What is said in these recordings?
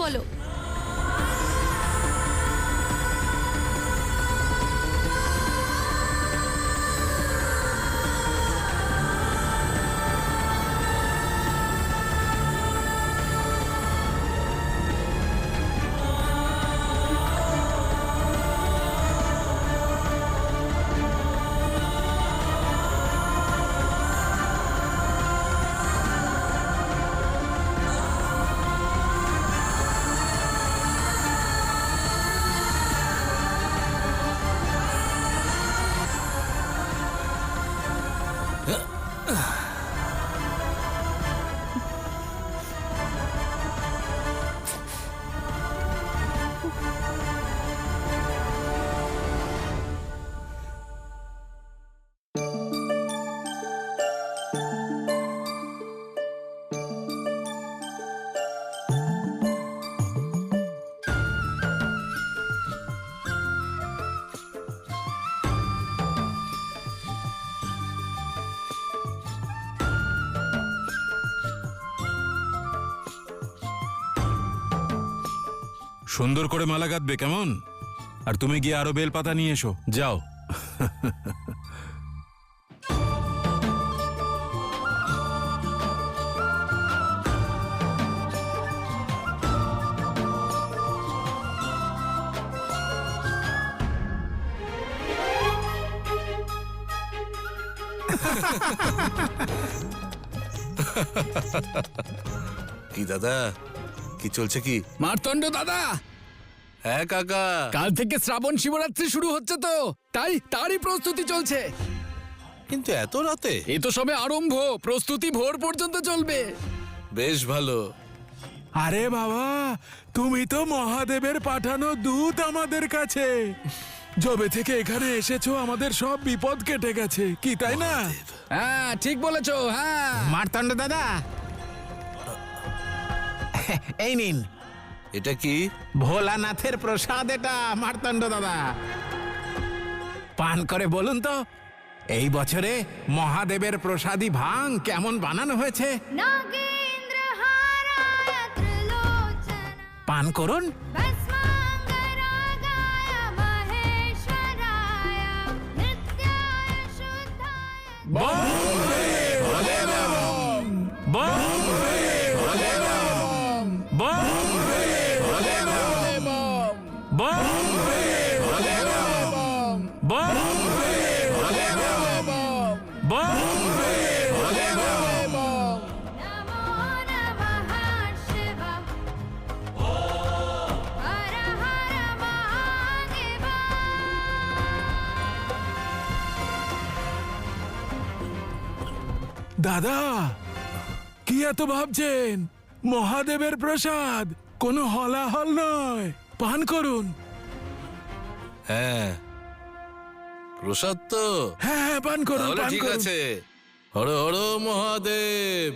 বলো। সুন্দর করে মালা গাঁথবে কেমন? আর তুমি গিয়ে আরো বেলপাতা নিয়ে এসো, যাও। কি দাদা, কি চলছে কি? মার্তণ্ড দাদা, হ্যাঁ কাকা। কাল থেকে শ্রাবণ শিবরাত্রি শুরু হচ্ছে, তো তারই প্রস্তুতি চলছে। কিন্তু এত রাতে? এই তো সবে আরম্ভ, প্রস্তুতি ভোর পর্যন্ত চলবে। বেশ ভালো। আরে বাবা, তুমি তো মহাদেবের পাঠানো দূত আমাদের কাছে। যবে থেকে এখানে এসেছো আমাদের সব বিপদ কেটে গেছে, কি তাই না? হ্যাঁ ঠিক বলেছো। হ্যাঁ মার্তণ্ড দাদা, এই নিন এটা কি? ভোলানাথের প্রসাদ এটা মার্তণ্ড দাদা। পান করে বলুন তো, এই বছরে মহাদেবের প্রসাদী ভাং কেমন বানানো হয়েছে? পান করুন। দাদা, কি এত ভাবছেন? মহাদেবের প্রসাদ, কোনো হলাহল নয়, পান করুন। হ্যাঁ প্রসাদ তো। হ্যাঁ হ্যাঁ, পান করুন, তাহলে পান ঠিক করুন। আছে। হর হর মহাদেব।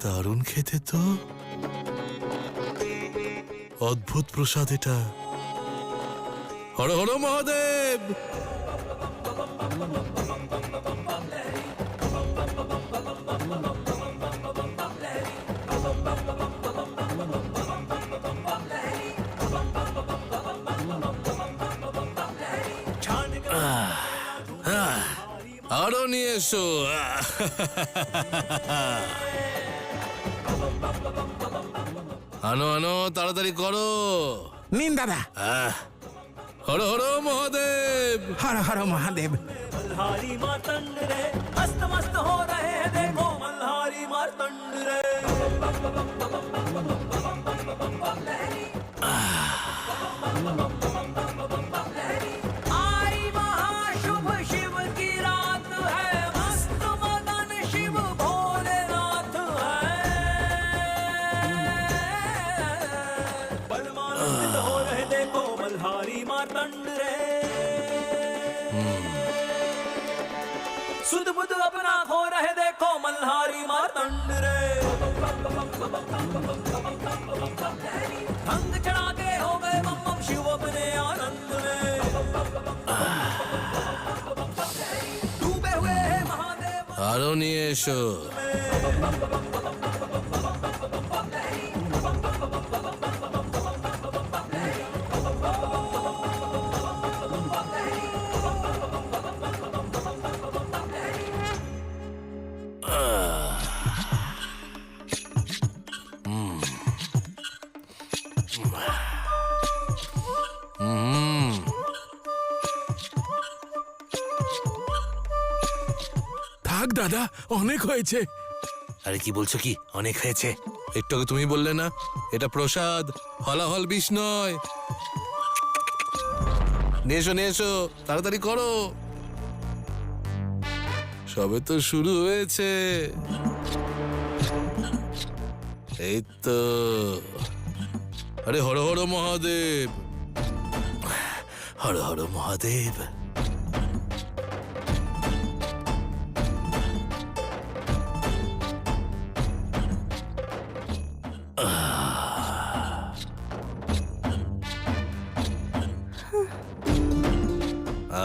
দারুণ খেতে তো, অদ্ভুত প্রসাদ এটা। হর হর মহাদেব। আরো নিয়ে এসো। আনো আনো, তাড়াতাড়ি করো। নিন দাদা। হর হর মহাদেব। হর হর মহাদেব। मल्हारी मार्तंड रे, मस्त मस्त हो रहे हैं देखो मल्हारी मार्तंड रे। आई महाशुभ शिव की रात है, मस्त मगन शिव भोलेनाथ है। परमानंदित हो रहे देखो मल्हारी मार्तंड रे। सुध बुध अपना আরো নিয়ে এসো। থাক দাদা, অনেক হয়েছে। আরে কি বলছো, কি অনেক হয়েছে? একটু আগে তুমি বললে না এটা প্রসাদ, হলাহল বিষ নয়। নিয়ে এসো, নিয়ে এসো, তাড়াতাড়ি করো, সবে তো শুরু হয়েছে। এই তো। আরে হর হর মহাদেব, হর হর মহাদেব।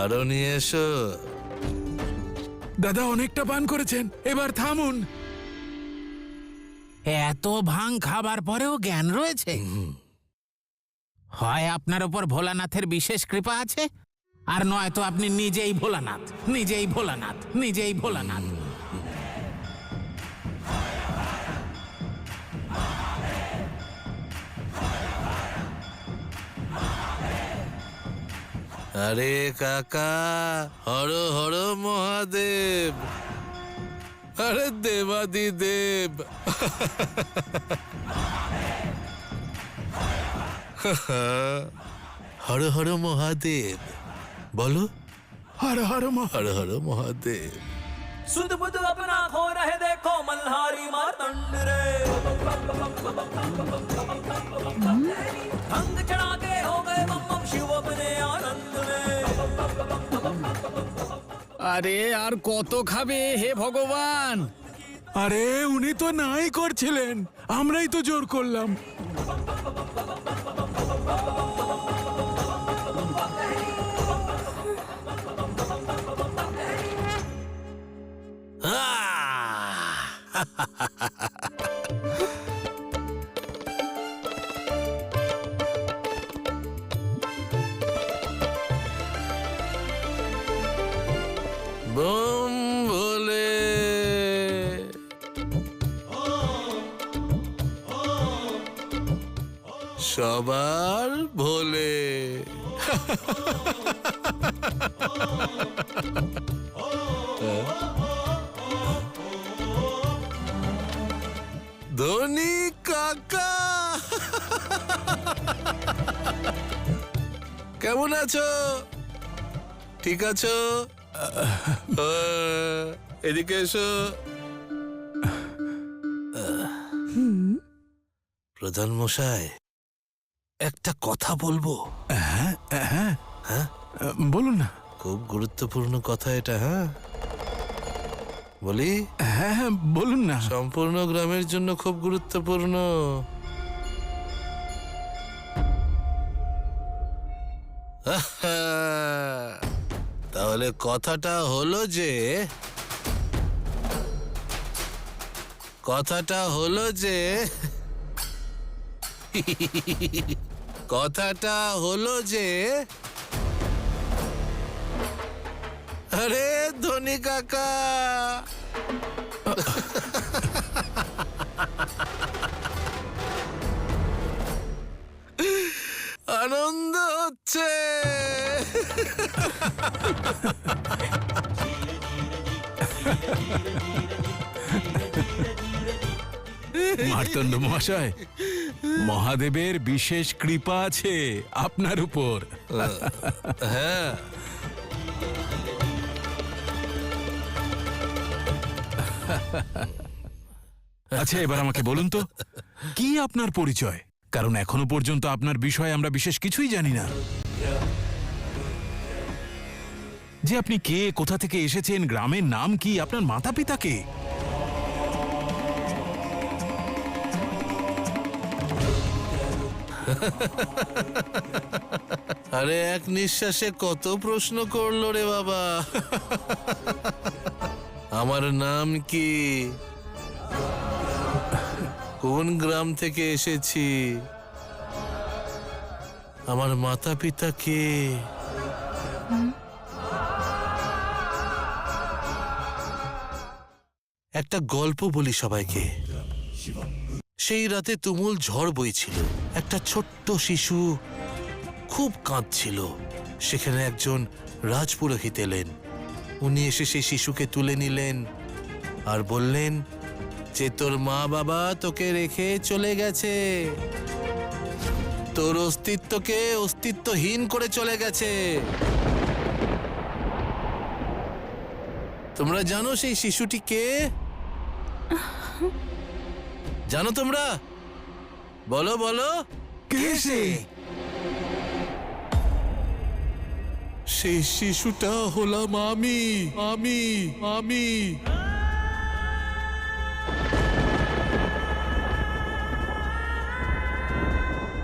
আরো নিয়ে এসো। দাদা অনেকটা পান করেছেন, এবার থামুন। এত ভাং খাবার পরেও জ্ঞান রয়েছে। হয় আপনার উপর ভোলানাথের বিশেষ কৃপা আছে, আর নয়তো আপনি নিজেই ভোলানাথ, নিজেই ভোলানাথ, নিজেই ভোলানাথ। আরে কাকা, হর হর মহাদেব, আরে দেবাদিদেব। হর হর মহাদেব বলো, হর হর হর হর মহাদেব। सुध बुध अपना खो रहे देखो मल्हारी मार्तंड रे। भंग चढ़ा के हो गए बम बम शिव अपने आनंद में। আরে আর কত খাবে হে ভগবান? আরে উনি তো নাই করছিলেন, আমরাই তো জোর করলাম। বম ভোলে, সবার ভোলে। ধনী কাকা, কেমন আছো? ঠিক আছো? এদিকে এসো। প্রধান মশাই, একটা কথা বলবো। হ্যাঁ, বলুন না। খুব গুরুত্বপূর্ণ কথা এটা। হ্যাঁ বলি? হ্যাঁ হ্যাঁ, বলুন না। সম্পূর্ণ গ্রামের জন্য খুব গুরুত্বপূর্ণ। তাহলে কথাটা হলো যে, কথাটা হলো যে কথাটা হলো যে, আরে ধনী কাকা, আনন্দ হচ্ছে। মার্তণ্ড মহাশয়, মহাদেবের বিশেষ কৃপা আছে আপনার উপর। হ্যাঁ, আচ্ছা এবার আমাকে বলুন তো, কি আপনার পরিচয়? কারণ এখনো পর্যন্ত আপনার বিষয়ে আমরা বিশেষ কিছুই জানি না। যে আপনি কে, কোথা থেকে এসেছেন, গ্রামের নাম কি, আপনার মাতা পিতা কে? আরে এক নিঃশ্বাসে কত প্রশ্ন করলো রে বাবা। আমার নাম কি? কোন গ্রাম থেকে এসেছি? আমার মাতা পিতা কে? একটা গল্প বলি সবাইকে। সেই রাতে তুমুল ঝড় বইছিল। একটা ছোট্ট শিশু খুব কাঁদছিল। সেখানে একজন রাজপুরোহিত এলেন। উনি এসে সেই শিশুকে তুলে নিলেন আর বললেন যে তোর মা বাবা তোকে রেখে চলে গেছে, তোর অস্তিত্বকে অস্তিত্বহীন করে চলে গেছে। তোমরা জানো সেই শিশুটি কে? জানো তোমরা? বলো বলো। কে সে? সেই শিশুটা হলাম আমি। আমি আমি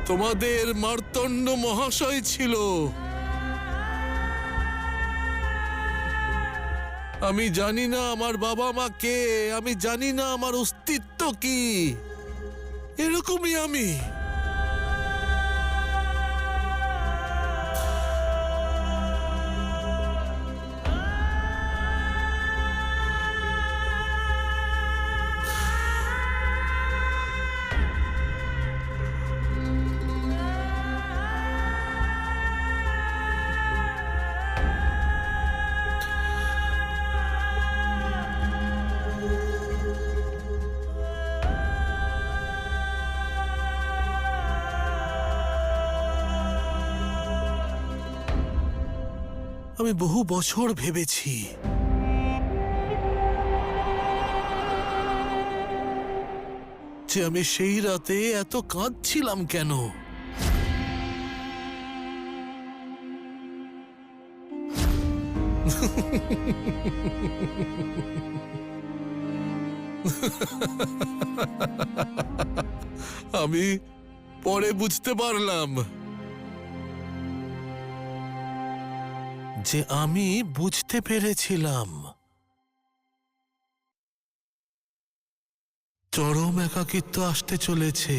তোমাদের মার্তণ্ড মহাশয় ছিল। আমি জানি না আমার বাবা মা কে, আমি জানি না আমার অস্তিত্ব কি। এরকমই আমি। আমি বহু বছর ভেবেছি যে আমি সেই রাতে এত কাঁদছিলাম কেন। আমি পরে বুঝতে পারলাম যে আমি বুঝতে পেরেছিলাম চরম একাকিত্ব আসতে চলেছে।